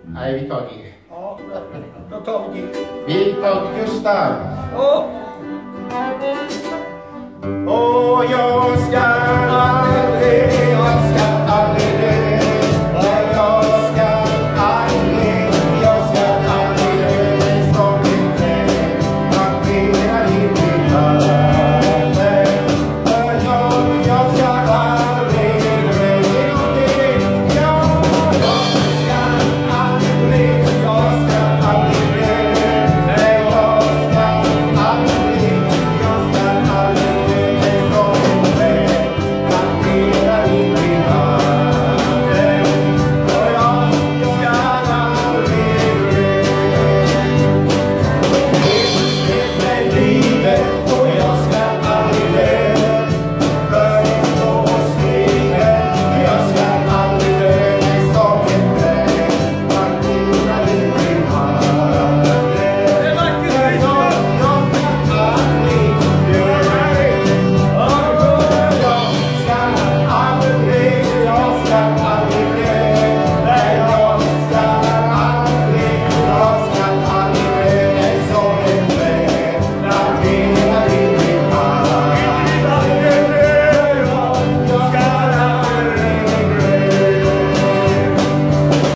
Nej, vi tar G. Ja, då tar vi G. Vi tar Gustav. Ja. Och jag ska